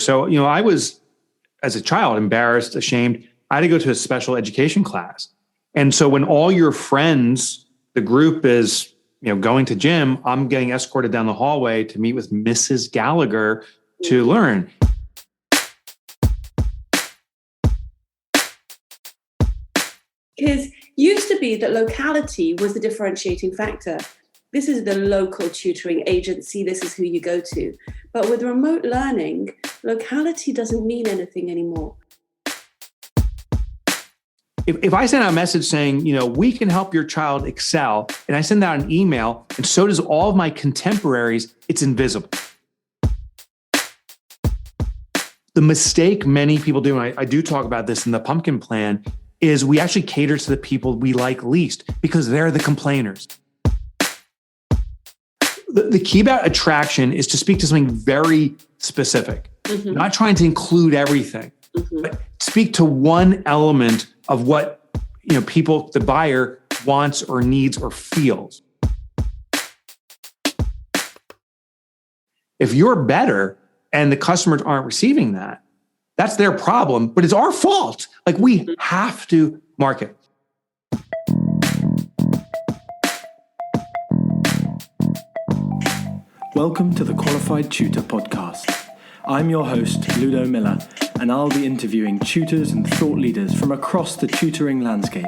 So, I was, as a child, embarrassed, ashamed. I had to go to a special education class. And so when all your friends, the group is, going to gym, I'm getting escorted down the hallway to meet with Mrs. Gallagher to learn. Because used to be that locality was the differentiating factor. This is the local tutoring agency. This is who you go to. But with remote learning, locality doesn't mean anything anymore. If I send out a message saying, we can help your child excel, and I send out an email, and so does all of my contemporaries, it's invisible. The mistake many people do, and I do talk about this in the Pumpkin Plan, is we actually cater to the people we like least because they're the complainers. The key about attraction is to speak to something very specific, not trying to include everything, but speak to one element of what people, the buyer, wants or needs or feels. If you're better and the customers aren't receiving that, that's their problem, but it's our fault. Like, we have to market. Welcome to the Qualified Tutor Podcast. I'm your host, Ludo Miller, and I'll be interviewing tutors and thought leaders from across the tutoring landscape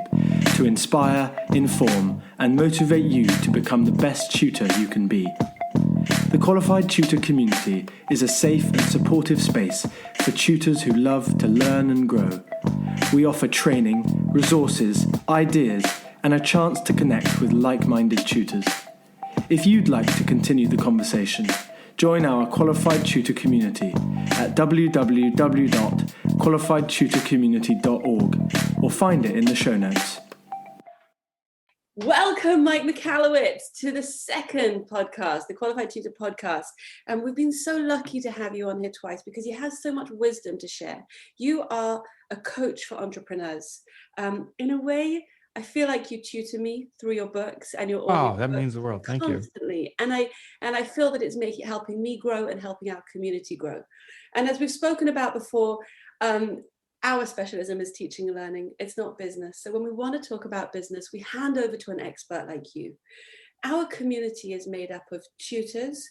to inspire, inform, and motivate you to become the best tutor you can be. The Qualified Tutor community is a safe and supportive space for tutors who love to learn and grow. We offer training, resources, ideas, and a chance to connect with like-minded tutors. If you'd like to continue the conversation, join our Qualified Tutor community at www.qualifiedtutorcommunity.org or find it in the show notes. Welcome, Mike Michalowicz, to the second podcast, the Qualified Tutor Podcast. And we've been so lucky to have you on here twice because you have so much wisdom to share. You are a coach for entrepreneurs. In a way, I feel like you tutor me through your books and your audio. Oh, that means the world. Thank you. Constantly. And I feel that it's helping me grow and helping our community grow. And as we've spoken about before, our specialism is teaching and learning. It's not business. So when we want to talk about business, we hand over to an expert like you. Our community is made up of tutors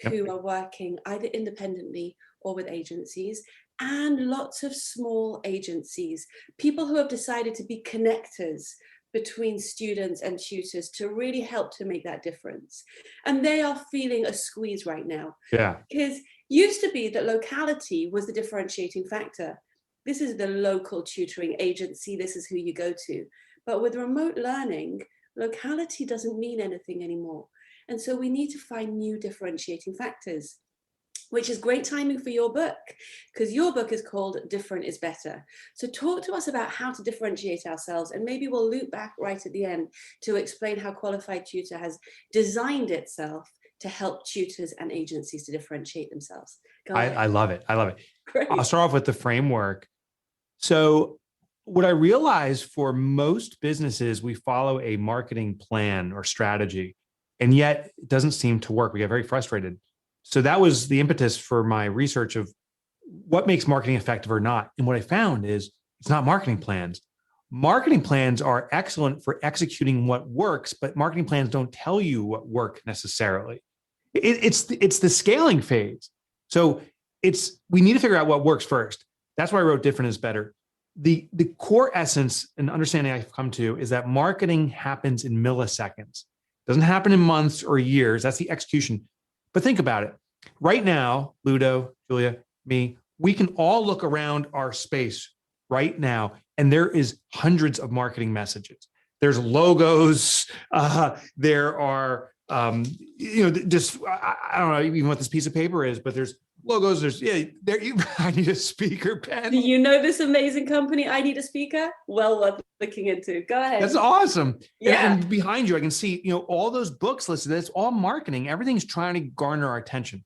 who are working either independently or with agencies, and lots of small agencies, people who have decided to be connectors between students and tutors to really help to make that difference. And they are feeling a squeeze right now. Yeah. Because used to be that locality was the differentiating factor. This is the local tutoring agency. This is who you go to. But with remote learning, locality doesn't mean anything anymore. And so we need to find new differentiating factors, which is great timing for your book, because your book is called Different is Better. So talk to us about how to differentiate ourselves, and maybe we'll loop back right at the end to explain how Qualified Tutor has designed itself to help tutors and agencies to differentiate themselves. I love it. I love it. Great. I'll start off with the framework. So what I realized, for most businesses, we follow a marketing plan or strategy, and yet it doesn't seem to work. We get very frustrated. So that was the impetus for my research of what makes marketing effective or not. And what I found is it's not marketing plans. Marketing plans are excellent for executing what works, but marketing plans don't tell you what works necessarily. It's the scaling phase. So we need to figure out what works first. That's why I wrote Different is Better. The core essence and understanding I've come to is that marketing happens in milliseconds. It doesn't happen in months or years. That's the execution. But think about it. Right now, Ludo, Julia, me, we can all look around our space right now, and there is hundreds of marketing messages. There's logos. There are, just, I don't know even what this piece of paper is, but there's logos. I need a speaker pen. Do you know this amazing company, I Need a Speaker? Well worth looking into. Go ahead. That's awesome. Yeah. And behind you, I can see, all those books listed. That's all marketing. Everything's trying to garner our attention.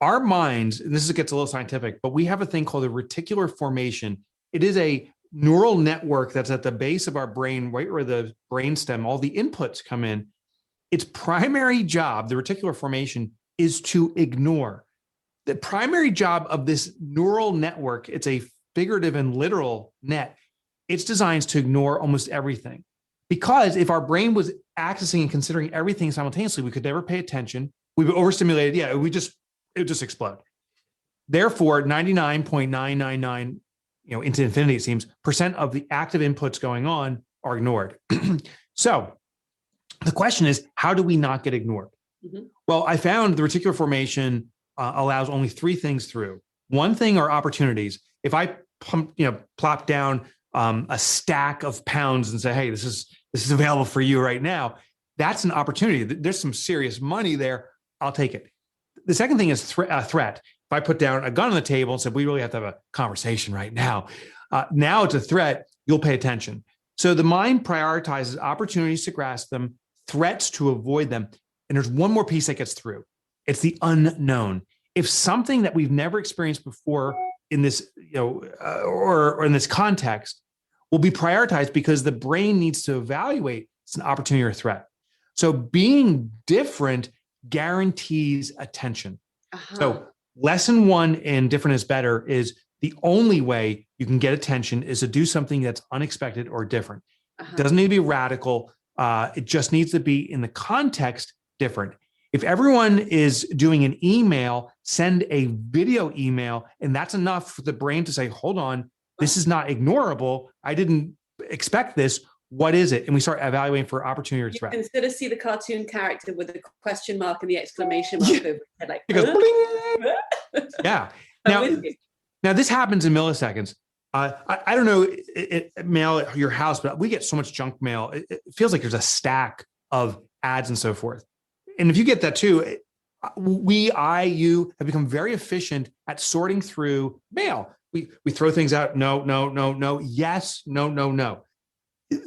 Our minds, and this gets a little scientific, but we have a thing called the reticular formation. It is a neural network that's at the base of our brain, right where the brainstem, all the inputs come in. Its primary job, the reticular formation, is to ignore. the primary job of this neural network, it's a figurative and literal net. It's designed to ignore almost everything. Because if our brain was accessing and considering everything simultaneously, we could never pay attention. We'd be overstimulated. Yeah, it would just explode. Therefore, 99.999, into infinity, it seems, percent of the active inputs going on are ignored. So the question is, how do we not get ignored? Mm-hmm. Well, I found the reticular formation allows only three things through. One thing are opportunities. If I plop down a stack of pounds and say, hey, this is available for you right now, that's an opportunity. There's some serious money there. I'll take it. The second thing is threat. If I put down a gun on the table and said, we really have to have a conversation right now. Now it's a threat. You'll pay attention. So the mind prioritizes opportunities to grasp them, threats to avoid them. And there's one more piece that gets through. It's the unknown. If something that we've never experienced before in this, or in this context will be prioritized because the brain needs to evaluate it's an opportunity or a threat. So being different guarantees attention. Uh-huh. So lesson one in different is better is the only way you can get attention is to do something that's unexpected or different. Uh-huh. It doesn't need to be radical. It just needs to be in the context different. If everyone is doing an email, send a video email, and that's enough for the brain to say, hold on, this is not ignorable. I didn't expect this. What is it? And we start evaluating for opportunity or threat. You can sort of see the cartoon character with the question mark and the exclamation mark over his head, like, it goes, bling. Yeah. Now this happens in milliseconds. I don't know, mail at your house, but we get so much junk mail. It feels like there's a stack of ads and so forth. And if you get that too, you have become very efficient at sorting through mail. We throw things out. No. Yes, no.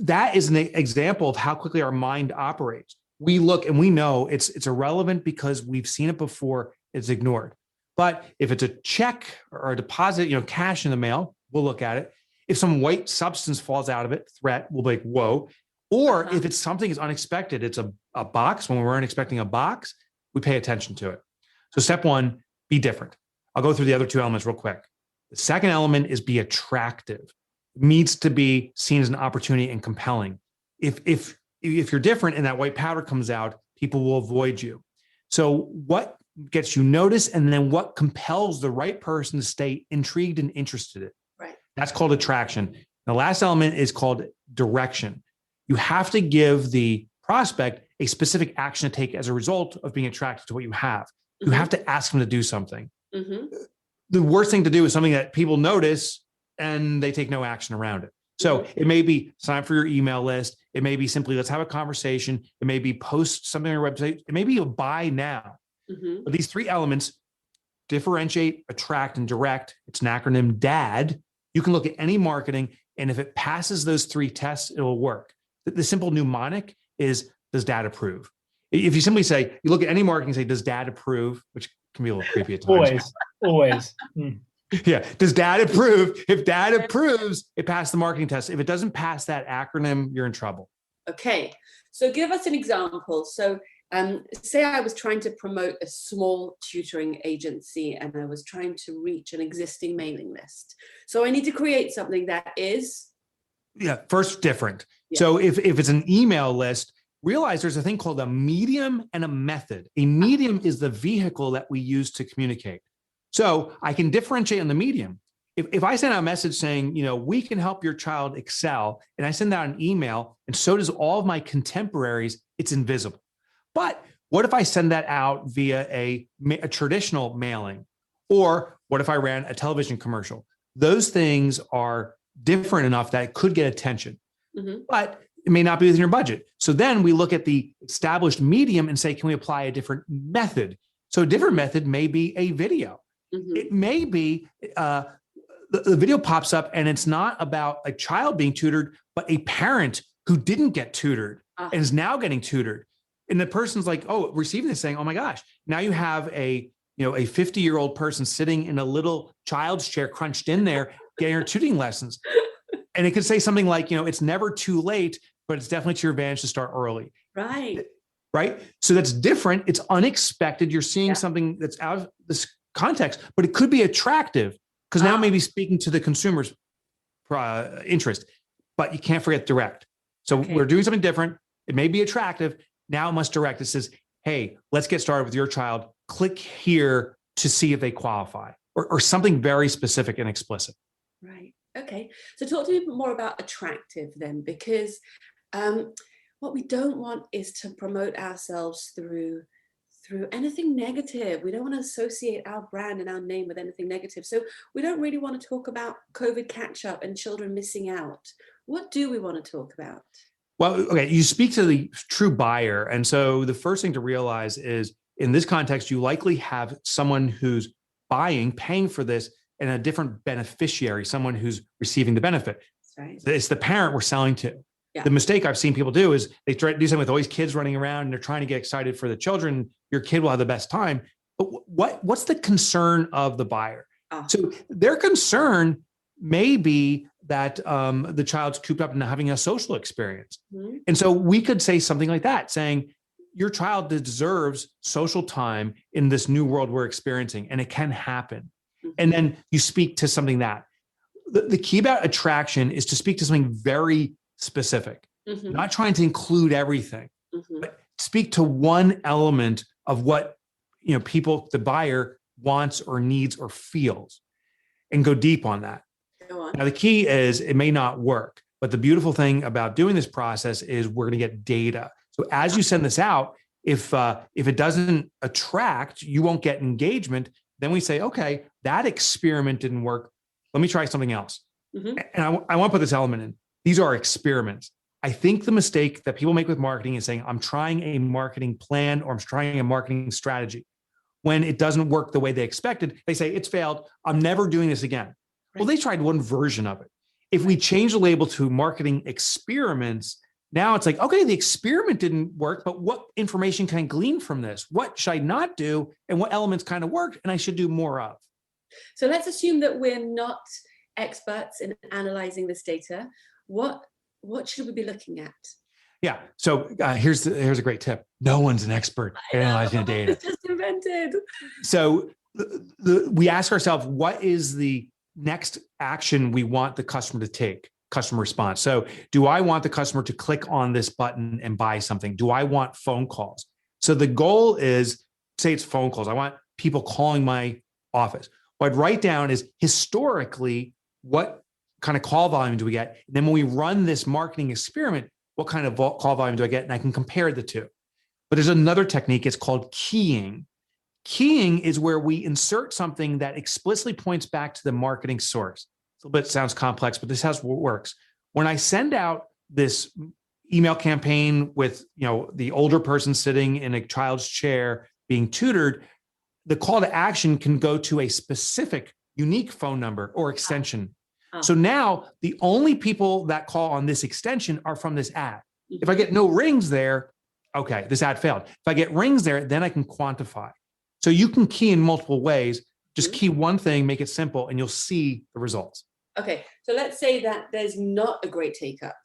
That is an example of how quickly our mind operates. We look and we know it's irrelevant because we've seen it before. It's ignored. But if it's a check or a deposit, cash in the mail, we'll look at it. If some white substance falls out of it, threat, we'll be like, whoa. Or if it's something is unexpected, it's a box, when we weren't expecting a box, we pay attention to it. So step one, be different. I'll go through the other two elements real quick. The second element is be attractive. It needs to be seen as an opportunity and compelling. If you're different and that white powder comes out, people will avoid you. So what gets you noticed, and then what compels the right person to stay intrigued and interested in? Right. That's called attraction. The last element is called direction. You have to give the prospect a specific action to take as a result of being attracted to what you have. You have to ask them to do something. Mm-hmm. The worst thing to do is something that people notice and they take no action around it. So it may be sign up for your email list. It may be simply, let's have a conversation. It may be post something on your website. It may be a buy now. Mm-hmm. But these three elements, differentiate, attract, and direct. It's an acronym, DAD. You can look at any marketing, and if it passes those three tests, it will work. The simple mnemonic is, does Dad approve? If you simply say, you look at any marketing and say, does Dad approve? Which can be a little creepy at times. Always. Yeah. Does Dad approve? If Dad approves, it passed the marketing test. If it doesn't pass that acronym, you're in trouble. Okay. So give us an example. So say I was trying to promote a small tutoring agency and I was trying to reach an existing mailing list. So I need to create something that is... First, different. Yeah. So if it's an email list, realize there's a thing called a medium and a method. A medium is the vehicle that we use to communicate. So I can differentiate on the medium. If I send out a message saying, we can help your child excel, and I send out an email, and so does all of my contemporaries, it's invisible. But what if I send that out via a traditional mailing? Or what if I ran a television commercial? Those things are different enough that it could get attention, but it may not be within your budget. So then we look at the established medium and say, can we apply a different method? So a different method may be a video. It may be the video pops up and it's not about a child being tutored, but a parent who didn't get tutored and is now getting tutored. And the person's like, receiving this saying, oh my gosh, now you have a 50-year-old person sitting in a little child's chair crunched in there getting her tutoring lessons. And it could say something like, it's never too late, but it's definitely to your advantage to start early. Right. Right. So that's different. It's unexpected. You're seeing something that's out of this context, but it could be attractive because now maybe speaking to the consumer's interest, but you can't forget direct. So we're doing something different. It may be attractive. Now it must direct. It says, hey, let's get started with your child. Click here to see if they qualify, or something very specific and explicit. Right. Okay. So talk to me more about attractive then, because what we don't want is to promote ourselves through anything negative. We don't want to associate our brand and our name with anything negative. So we don't really want to talk about COVID catch up and children missing out. What do we want to talk about? Well, okay, you speak to the true buyer. And so the first thing to realize is in this context, you likely have someone who's paying for this, and a different beneficiary, someone who's receiving the benefit. That's right. It's the parent we're selling to. Yeah. The mistake I've seen people do is they try to do something with all these kids running around and they're trying to get excited for the children. Your kid will have the best time. But what's the concern of the buyer? So their concern may be that the child's cooped up and having a social experience. Mm-hmm. And so we could say something like that, saying, your child deserves social time in this new world we're experiencing, and it can happen. Mm-hmm. And then you speak to something that the key about attraction is to speak to something very specific, mm-hmm. not trying to include everything, mm-hmm. but speak to one element of what, the buyer wants or needs or feels, and go deep on that. Go on. Now, the key is it may not work, but the beautiful thing about doing this process is we're going to get data. So as you send this out, if it doesn't attract, you won't get engagement. Then we say, okay, that experiment didn't work. Let me try something else. Mm-hmm. And I want to put this element in. These are experiments. I think the mistake that people make with marketing is saying, I'm trying a marketing plan or I'm trying a marketing strategy. When it doesn't work the way they expected, they say, it's failed. I'm never doing this again. Right. Well, they tried one version of it. If we change the label to marketing experiments, now it's like, okay, the experiment didn't work, but what information can I glean from this? What should I not do? And what elements kind of worked and I should do more of? So let's assume that we're not experts in analyzing this data. What should we be looking at? Yeah. So here's a great tip. No one's an expert in analyzing the data. It's just invented. So we ask ourselves, what is the next action we want the customer to take? Customer response. So do I want the customer to click on this button and buy something? Do I want phone calls? So the goal is, say it's phone calls. I want people calling my office. What I'd write down is historically, what kind of call volume do we get? And then when we run this marketing experiment, what kind of call volume do I get? And I can compare the two. But there's another technique. It's called keying. Keying is where we insert something that explicitly points back to the marketing source. A little bit sounds complex, but this is how it works. When I send out this email campaign with, the older person sitting in a child's chair being tutored, the call to action can go to a specific unique phone number or extension. Oh. So now the only people that call on this extension are from this ad. Mm-hmm. If I get no rings there, okay, this ad failed. If I get rings there, then I can quantify. So you can key in multiple ways. Just key one thing, make it simple, and you'll see the results. Okay, so let's say that there's not a great take up.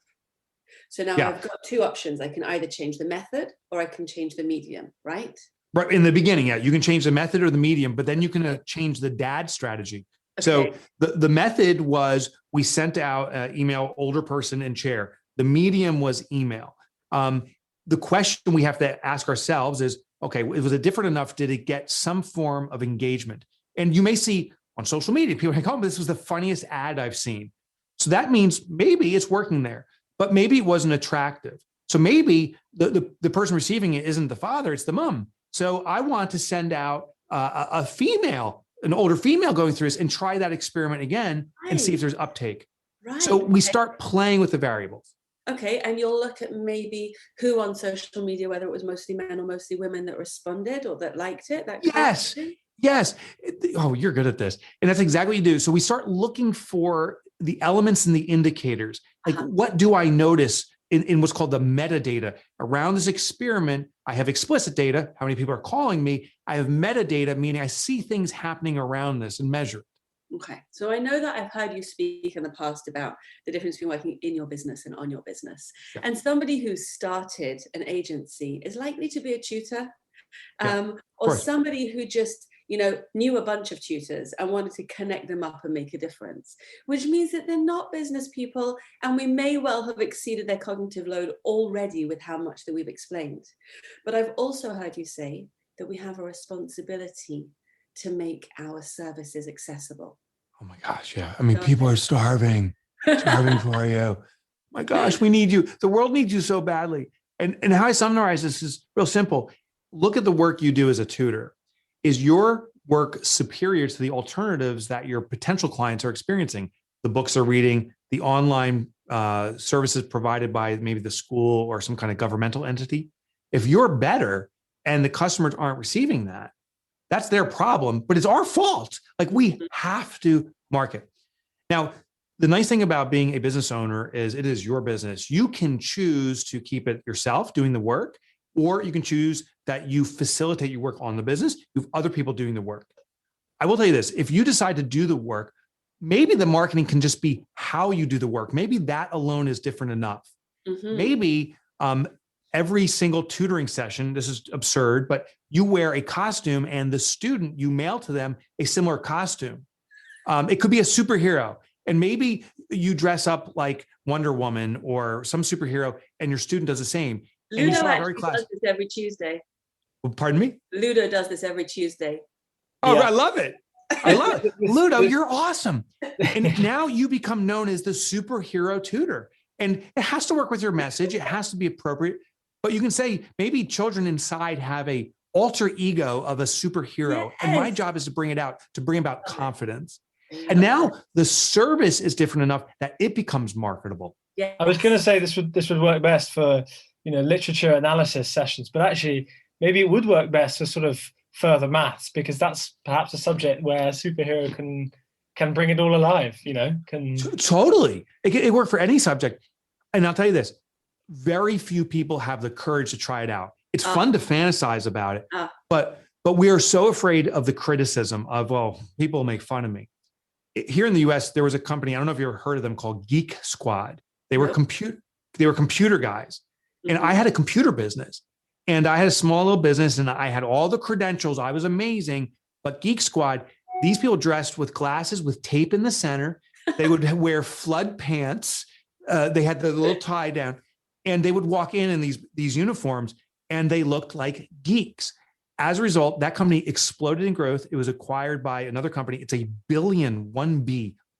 So now I've got two options. I can either change the method or I can change the medium, right? Right, in the beginning, you can change the method or the medium, but then you can change the dad strategy. Okay. So the method was we sent out email, older person in chair. The medium was email. The question we have to ask ourselves is, okay, was it different enough? Did it get some form of engagement? And you may see on social media, people are like, oh, this was the funniest ad I've seen. So that means maybe it's working there, but maybe it wasn't attractive. So maybe the person receiving it isn't the father, it's the mom. So I want to send out a female, an older female going through this and try that experiment again and see if there's uptake. Right. So we start playing with the variables. Okay, and you'll look at maybe who on social media, whether it was mostly men or mostly women that responded or that liked it. Yes. Oh, you're good at this. And that's exactly what you do. So we start looking for the elements and the indicators. Like, what do I notice in what's called the metadata around this experiment? I have explicit data, how many people are calling me. I have metadata, meaning I see things happening around this and measure it. Okay. So I know that I've heard you speak in the past about the difference between working in your business and on your business. Yeah. And somebody who started an agency is likely to be a tutor, or somebody who just, knew a bunch of tutors and wanted to connect them up and make a difference, which means that they're not business people, and we may well have exceeded their cognitive load already with how much that we've explained. But I've also heard you say that we have a responsibility to make our services accessible. Oh my gosh, yeah. I mean, people are starving for you. My gosh, we need you. The world needs you so badly. And how I summarize this is real simple. Look at the work you do as a tutor. Is your work superior to the alternatives that your potential clients are experiencing? The books they're reading, the online services provided by maybe the school or some kind of governmental entity. If you're better and the customers aren't receiving that, that's their problem, but it's our fault. Like, we have to market. Now, the nice thing about being a business owner is it is your business. You can choose to keep it yourself doing the work, or you can choose that you facilitate your work on the business. You have other people doing the work. I will tell you this, if you decide to do the work, maybe the marketing can just be how you do the work. Maybe that alone is different enough. Maybe every single tutoring session, this is absurd, but you wear a costume and the student, you mail to them a similar costume. It could be a superhero. And maybe you dress up like Wonder Woman or some superhero and your student does the same. And Ludo actually does this every Tuesday. Pardon me? Ludo does this every Tuesday. Oh, yeah. I love it. I love it. Ludo, you're awesome. And now you become known as the superhero tutor. And it has to work with your message. It has to be appropriate. But you can say maybe children inside have a alter ego of a superhero. Yes. And my job is to bring it out, to bring about confidence. And now the service is different enough that it becomes marketable. Yes. I was going to say this would work best for, literature analysis sessions, but actually maybe it would work best for sort of further maths, because that's perhaps a subject where a superhero can bring it all alive, Totally. It worked for any subject. And I'll tell you this, very few people have the courage to try it out. It's fun to fantasize about it, but we are so afraid of the criticism of, well, people make fun of me. Here in the US, there was a company, I don't know if you ever heard of them, called Geek Squad. They were computer guys. And I had a computer business, and I had a small little business, and I had all the credentials. I was amazing. But Geek Squad, these people dressed with glasses with tape in the center. They would wear flood pants. They had the little tie down, and they would walk in these uniforms, and they looked like geeks. As a result, that company exploded in growth. It was acquired by another company. It's a billion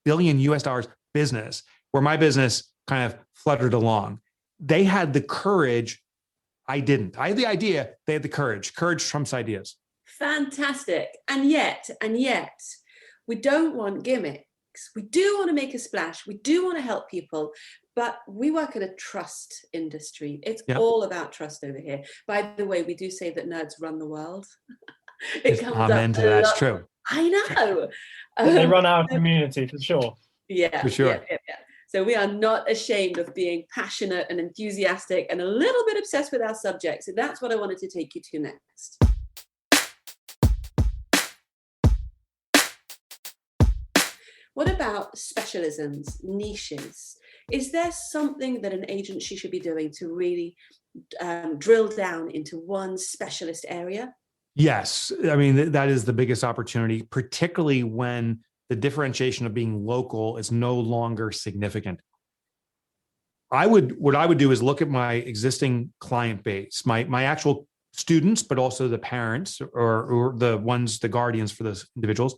US dollars business, where my business kind of fluttered along. They had the courage. I didn't. I had the idea. They had the courage. Courage trumps ideas. Fantastic. And yet, we don't want gimmicks. We do want to make a splash. We do want to help people. But we work in a trust industry. It's all about trust over here. By the way, we do say that nerds run the world. It comes amen to that. That's true. I know. They run our community for sure. Yeah, for sure. Yeah. So we are not ashamed of being passionate and enthusiastic and a little bit obsessed with our subjects. So that's what I wanted to take you to next. What about specialisms, niches? Is there something that an agency should be doing to really drill down into one specialist area? Yes. I mean, that is the biggest opportunity, particularly when the differentiation of being local is no longer significant. What I would do is look at my existing client base, my actual students, but also the parents or the guardians for those individuals,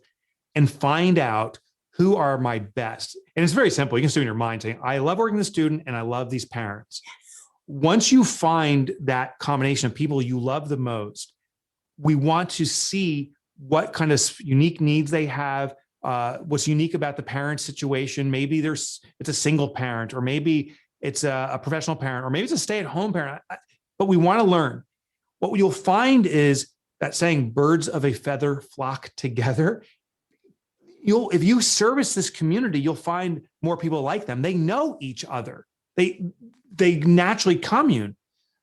and find out who are my best. And it's very simple. You can just do it in your mind saying, I love working with the student and I love these parents. Yes. Once you find that combination of people you love the most, we want to see what kind of unique needs they have, what's unique about the parent situation. Maybe it's a single parent, or maybe it's a professional parent, or maybe it's a stay-at-home parent. But we want to learn. What you'll find is that saying birds of a feather flock together. If you service this community, you'll find more people like them. They know each other. They naturally commune.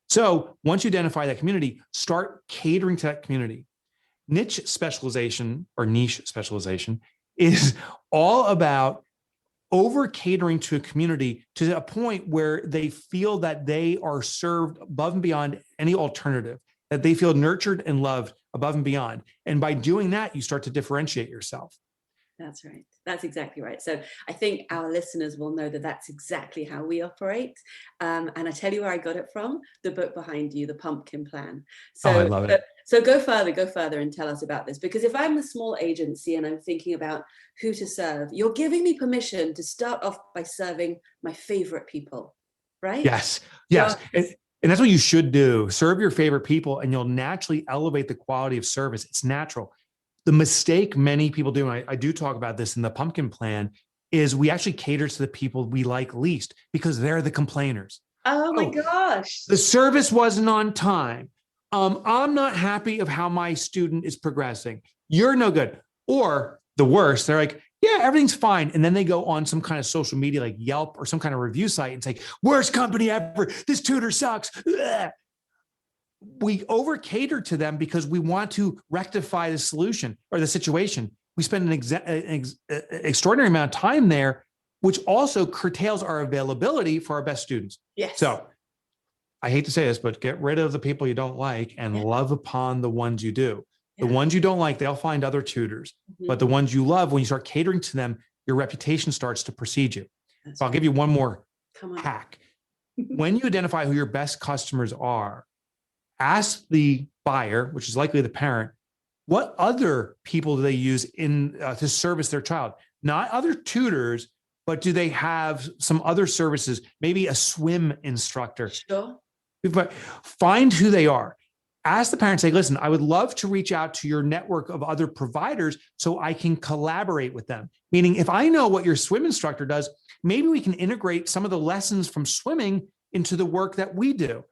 So once you identify that community, start catering to that community. Niche specialization is all about over catering to a community to a point where they feel that they are served above and beyond any alternative. that they feel nurtured and loved above and beyond. And by doing that, you start to differentiate yourself. That's right. That's exactly right. So I think our listeners will know that that's exactly how we operate. And I tell you where I got it from, the book behind you, The Pumpkin Plan. Oh, I So, love it. so go further and tell us about this. Because if I'm a small agency and I'm thinking about who to serve, you're giving me permission to start off by serving my favorite people, right? Yes. Yes. And that's what you should do. Serve your favorite people and you'll naturally elevate the quality of service. It's natural. The mistake many people do, and I do talk about this in the Pumpkin Plan, is we actually cater to the people we like least because they're the complainers. Oh my gosh. The service wasn't on time. I'm not happy of how my student is progressing. You're no good. Or the worst, they're like, yeah, everything's fine. And then they go on some kind of social media like Yelp or some kind of review site and say, worst company ever. This tutor sucks. Ugh. We over cater to them because we want to rectify the solution or the situation. We spend an extraordinary amount of time there, which also curtails our availability for our best students. Yes. So I hate to say this, but get rid of the people you don't like and love upon the ones you do. The ones you don't like, they'll find other tutors. But the ones you love, when you start catering to them, your reputation starts to precede you. So I'll give you one more hack. When you identify who your best customers are, ask the buyer, which is likely the parent, what other people do they use in to service their child? Not other tutors, but do they have some other services? Maybe a swim instructor. Sure. But find who they are. Ask the parent, say, listen, I would love to reach out to your network of other providers so I can collaborate with them. Meaning, if I know what your swim instructor does, maybe we can integrate some of the lessons from swimming into the work that we do.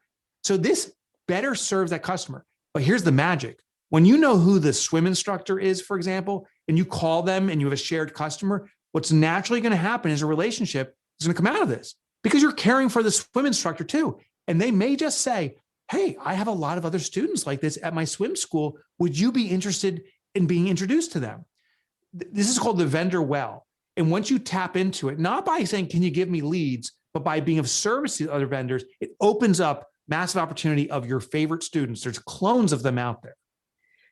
So this better serves that customer. But here's the magic. When you know who the swim instructor is, for example, and you call them and you have a shared customer, what's naturally going to happen is a relationship is going to come out of this because you're caring for the swim instructor too. And they may just say, hey, I have a lot of other students like this at my swim school. Would you be interested in being introduced to them? This is called the vendor well. And once you tap into it, not by saying, can you give me leads, but by being of service to other vendors, it opens up massive opportunity of your favorite students. There's clones of them out there.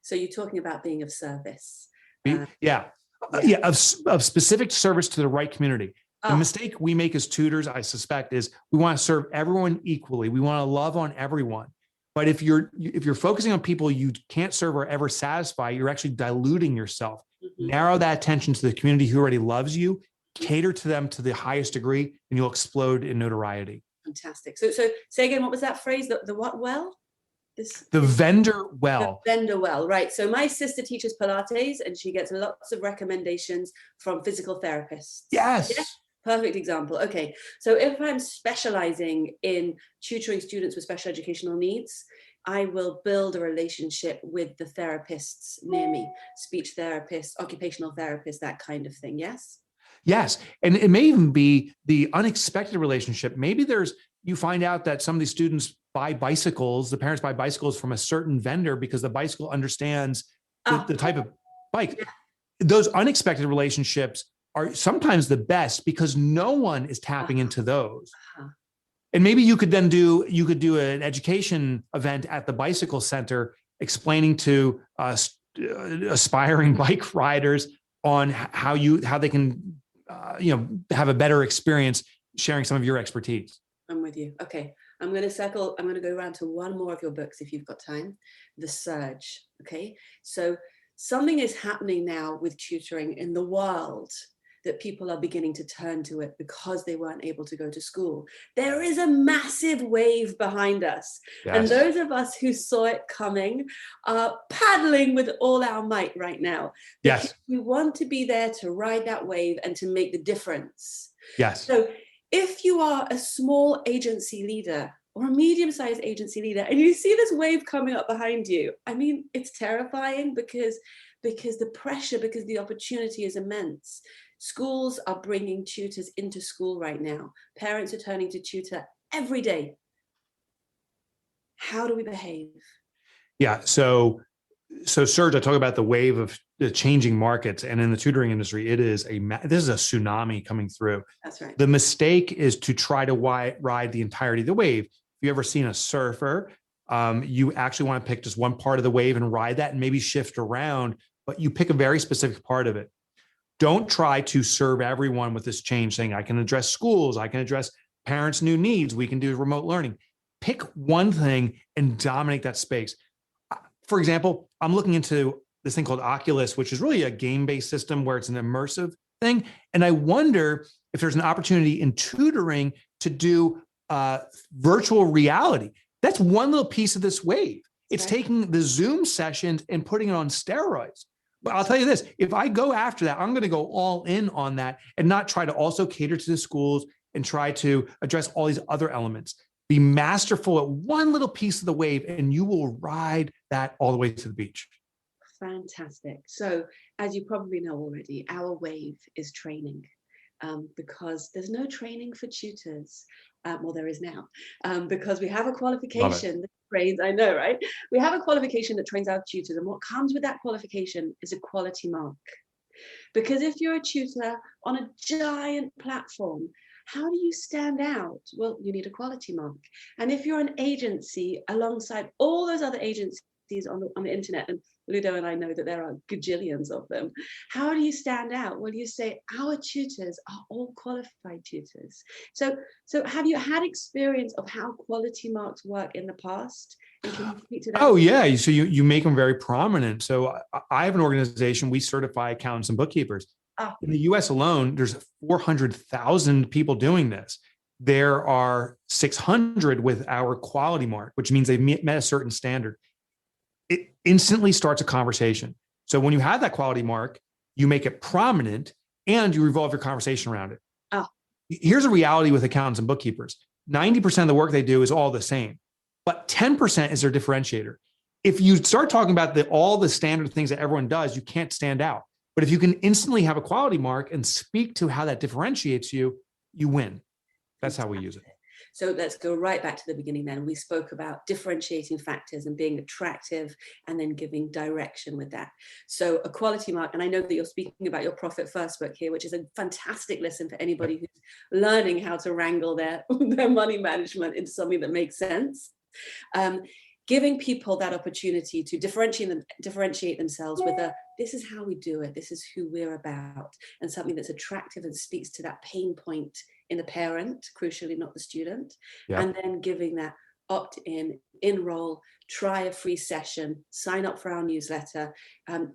So you're talking about being of service. Of specific service to the right community. The mistake we make as tutors, I suspect, is we want to serve everyone equally. We want to love on everyone. But if you're focusing on people you can't serve or ever satisfy, you're actually diluting yourself. Narrow that attention to the community who already loves you, cater to them to the highest degree, and you'll explode in notoriety. Fantastic. So say again, what was that phrase? The what well? The vendor well. The vendor well, right. So my sister teaches Pilates and she gets lots of recommendations from physical therapists. Yes. Yeah? Perfect example. Okay. So if I'm specializing in tutoring students with special educational needs, I will build a relationship with the therapists near me, speech therapists, occupational therapists, that kind of thing. Yes. Yes. And it may even be the unexpected relationship. Maybe you find out that some of these students buy bicycles, the parents buy bicycles from a certain vendor because the bicycle understands the type of bike. Yeah. Those unexpected relationships are sometimes the best because no one is tapping into those. And maybe you could do an education event at the bicycle center explaining to aspiring bike riders on how they can have a better experience sharing some of your expertise. I'm with you. Okay. I'm going to go around to one more of your books if you've got time. The Surge. Okay. So something is happening now with tutoring in the world that people are beginning to turn to it because they weren't able to go to school. There is a massive wave behind us. Yes. And those of us who saw it coming are paddling with all our might right now. Yes. We want to be there to ride that wave and to make the difference. Yes. So if you are a small agency leader or a medium-sized agency leader and you see this wave coming up behind you, I mean, it's terrifying because the opportunity is immense. Schools are bringing tutors into school right now. Parents are turning to tutor every day. How do we behave? Yeah. So Serge, I talk about the wave of the changing markets, and in the tutoring industry, this is a tsunami coming through. That's right. The mistake is to try to ride the entirety of the wave. If you ever seen a surfer, You actually want to pick just one part of the wave and ride that and maybe shift around, but you pick a very specific part of it. Don't try to serve everyone with this change saying, I can address schools, I can address parents' new needs, we can do remote learning. Pick one thing and dominate that space. For example, I'm looking into this thing called Oculus, which is really a game-based system where it's an immersive thing. And I wonder if there's an opportunity in tutoring to do virtual reality. That's one little piece of this wave. It's taking the Zoom sessions and putting it on steroids. But I'll tell you this, if I go after that, I'm going to go all in on that and not try to also cater to the schools and try to address all these other elements. Be masterful at one little piece of the wave and you will ride that all the way to the beach. Fantastic. So as you probably know already, our wave is training, because there's no training for tutors. Well, there is now, because we have a qualification that trains, I know, right? We have a qualification that trains our tutors. And what comes with that qualification is a quality mark. Because if you're a tutor on a giant platform, how do you stand out? Well, you need a quality mark. And if you're an agency alongside all those other agencies on the internet, and Ludo and I know that there are gajillions of them, how do you stand out? Well, you say our tutors are all qualified tutors. So have you had experience of how quality marks work in the past? And can you speak to that? Oh yeah, so you make them very prominent. So I have an organization, we certify accountants and bookkeepers. In the US alone, there's 400,000 people doing this. There are 600 with our quality mark, which means they've met a certain standard. It instantly starts a conversation. So when you have that quality mark, you make it prominent and you revolve your conversation around it. Here's a reality with accountants and bookkeepers. 90% of the work they do is all the same, but 10% is their differentiator. If you start talking about all the standard things that everyone does, you can't stand out. But if you can instantly have a quality mark and speak to how that differentiates you, you win. That's how we use it. So let's go right back to the beginning then. We spoke about differentiating factors and being attractive and then giving direction with that. So a quality mark, and I know that you're speaking about your Profit First book here, which is a fantastic listen for anybody who's learning how to wrangle their money management into something that makes sense. Giving people that opportunity to differentiate themselves with this is how we do it, this is who we're about, and something that's attractive and speaks to that pain point in the parent, crucially not the student, and then giving that opt-in, enroll, try a free session, sign up for our newsletter,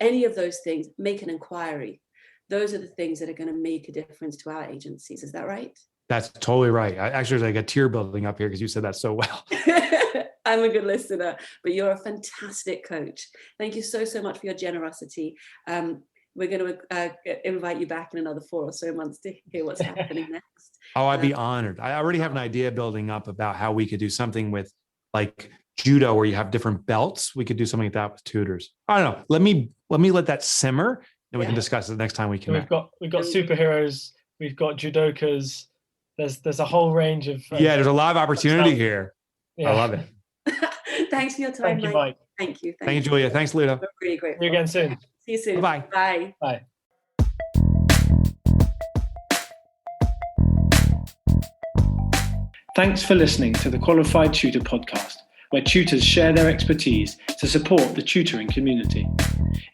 any of those things, make an inquiry. Those are the things that are going to make a difference to our agencies. Is that right? That's totally right. Actually, there's like a tear building up here because you said that so well. I'm a good listener, but you're a fantastic coach. Thank you so much for your generosity. We're going to invite you back in another 4 or so months to hear what's happening next. Oh, I'd be honored. I already have an idea building up about how we could do something with like judo where you have different belts. We could do something like that with tutors. I don't know. Let me let that simmer and we can discuss it next time we connect. We've got superheroes. We've got judokas. There's a whole range of there's a lot of opportunity here. Yeah. I love it. Thanks for your time, Thank you, Mike. Thank you. Thank you, Julia. Thanks, Ludo. We're really grateful. See you again soon. See you soon. Bye-bye. Bye. Bye. Thanks for listening to the Qualified Tutor podcast, where tutors share their expertise to support the tutoring community.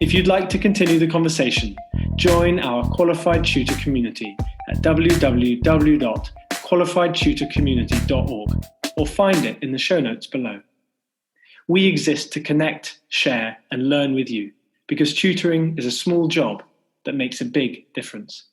If you'd like to continue the conversation, join our Qualified Tutor community at www.qualifiedtutorcommunity.org or find it in the show notes below. We exist to connect, share, and learn with you because tutoring is a small job that makes a big difference.